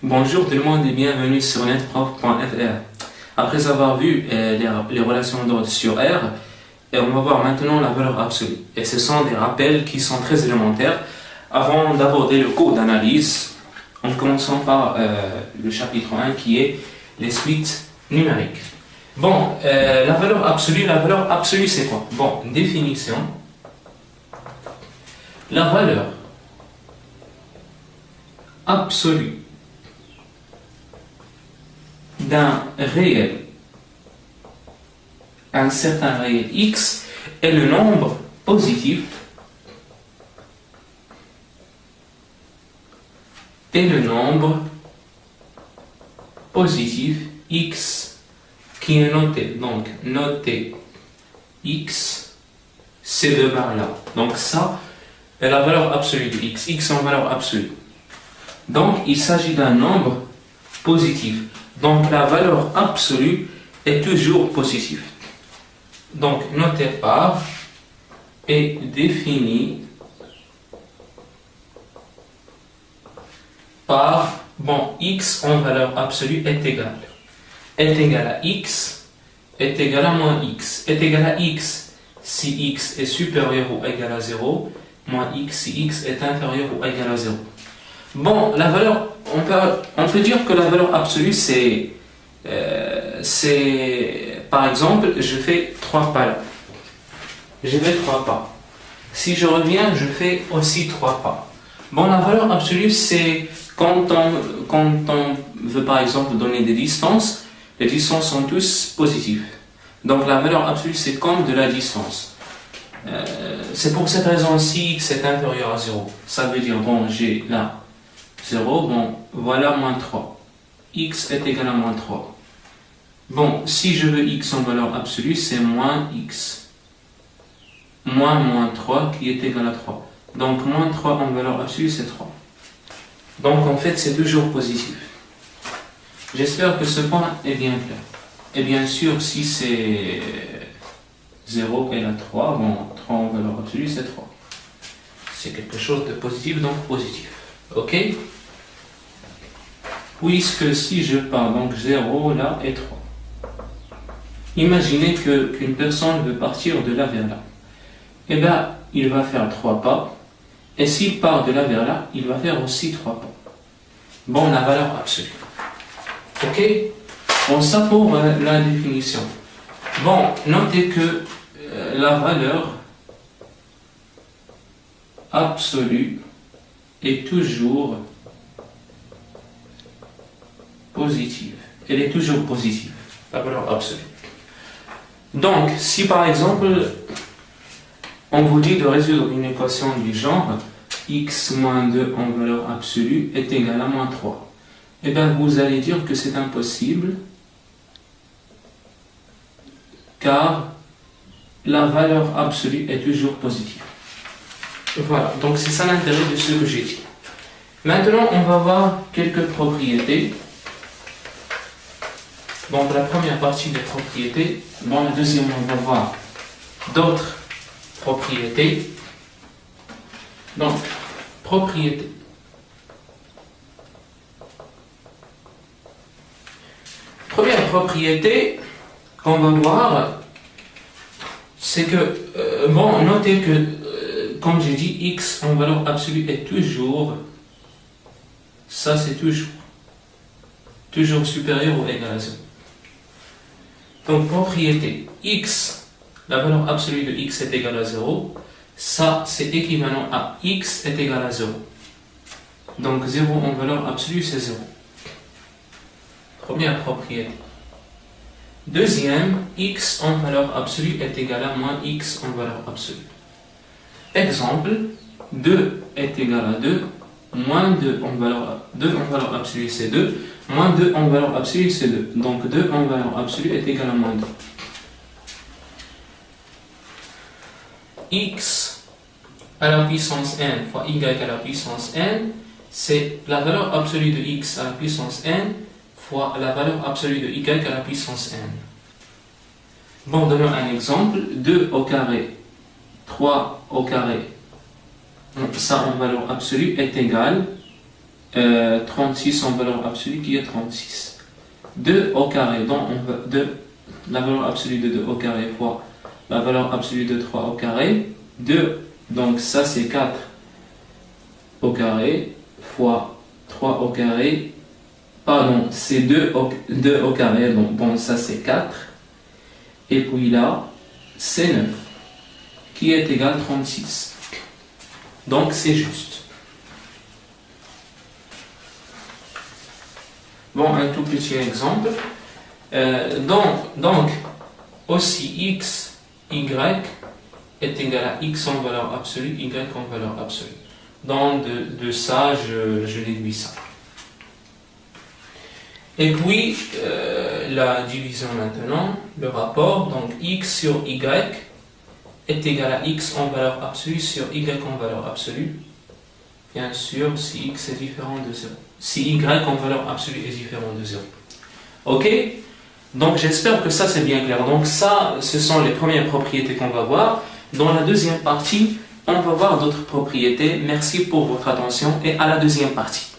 Bonjour tout le monde et bienvenue sur netprof.fr. Après avoir vu les relations d'ordre sur R, on va voir maintenant la valeur absolue. Et ce sont des rappels qui sont très élémentaires. Avant d'aborder le cours d'analyse, en commençant par le chapitre 1 qui est les suites numériques. Bon, la valeur absolue c'est quoi? Bon, définition. La valeur absolue d'un réel, un certain réel x, est le nombre positif x qui est noté. Donc, noté x, ces deux barres-là. Donc, ça est la valeur absolue de x. X en valeur absolue. Donc, il s'agit d'un nombre positif. Donc, la valeur absolue est toujours positive. Donc, noté par est défini par, bon, x en valeur absolue est égal à x, est égal à moins x, est égal à x si x est supérieur ou égal à 0, moins x si x est inférieur ou égal à 0. Bon, la valeur, on peut dire que la valeur absolue, c'est par exemple, je fais 3 pas là. Je vais 3 pas. Si je reviens, je fais aussi 3 pas. Bon, la valeur absolue, c'est quand on veut par exemple donner des distances, les distances sont tous positives. Donc la valeur absolue, c'est comme de la distance. C'est pour cette raison, si x est inférieur à 0, ça veut dire, bon, j'ai là 0, bon, voilà moins 3. X est égal à moins 3. Bon, si je veux x en valeur absolue, c'est moins x. Moins 3 qui est égal à 3. Donc, moins 3 en valeur absolue, c'est 3. Donc, en fait, c'est toujours positif. J'espère que ce point est bien clair. Et bien sûr, si c'est 0 égale à 3, bon, 3 en valeur absolue, c'est 3. C'est quelque chose de positif, donc positif. Ok? Puisque si je pars, donc 0 là et 3. Imaginez qu'une personne veut partir de là vers là. Eh bien, il va faire 3 pas. Et s'il part de là vers là, il va faire aussi 3 pas. Bon, la valeur absolue. Ok? Bon, ça pour la définition. Bon, notez que la valeur absolue est toujours positive. Elle est toujours positive, la valeur absolue. Donc, si par exemple, on vous dit de résoudre une équation du genre x moins 2 en valeur absolue est égal à moins 3, eh bien vous allez dire que c'est impossible car la valeur absolue est toujours positive. Voilà, donc c'est ça l'intérêt de ce que j'ai dit. Maintenant, on va voir quelques propriétés. Donc la première partie des propriétés. Dans la deuxième, on va voir d'autres propriétés. Donc, propriété. Première propriété qu'on va voir, c'est que, bon, notez que, comme j'ai dit, x en valeur absolue est toujours, ça c'est toujours supérieur ou égal à 0. Donc, propriété x, la valeur absolue de x est égale à 0, ça c'est équivalent à x est égal à 0. Donc, 0 en valeur absolue, c'est 0. Première propriété. Deuxième, x en valeur absolue est égal à moins x en valeur absolue. Exemple, 2 est égal à 2, moins 2 en valeur absolue, c'est 2. Moins 2 en valeur absolue, c'est 2. Donc 2 en valeur absolue est égal à moins 2. X à la puissance n fois y à la puissance n, c'est la valeur absolue de x à la puissance n fois la valeur absolue de y à la puissance n. Bon, donnons un exemple. 2 au carré, 3 au carré, ça en valeur absolue est égal 36 en valeur absolue qui est 36. 2 au carré, donc on va 2, la valeur absolue de 2 au carré fois la valeur absolue de 3 au carré. 2, donc ça c'est 4 au carré fois 3 au carré. Pardon, c'est 2 au carré, donc bon, ça c'est 4. Et puis là, c'est 9, qui est égal à 36. Donc c'est juste. Bon, un tout petit exemple. Donc, aussi x, y est égal à x en valeur absolue, y en valeur absolue. Donc, de ça, je déduis ça. Et puis, la division maintenant, le rapport, donc x sur y est égal à x en valeur absolue sur y en valeur absolue. Bien sûr, si x est différent de 0. Si y en valeur absolue est différent de 0. Ok? Donc j'espère que ça c'est bien clair. Donc ça, ce sont les premières propriétés qu'on va voir. Dans la deuxième partie, on va voir d'autres propriétés. Merci pour votre attention et à la deuxième partie.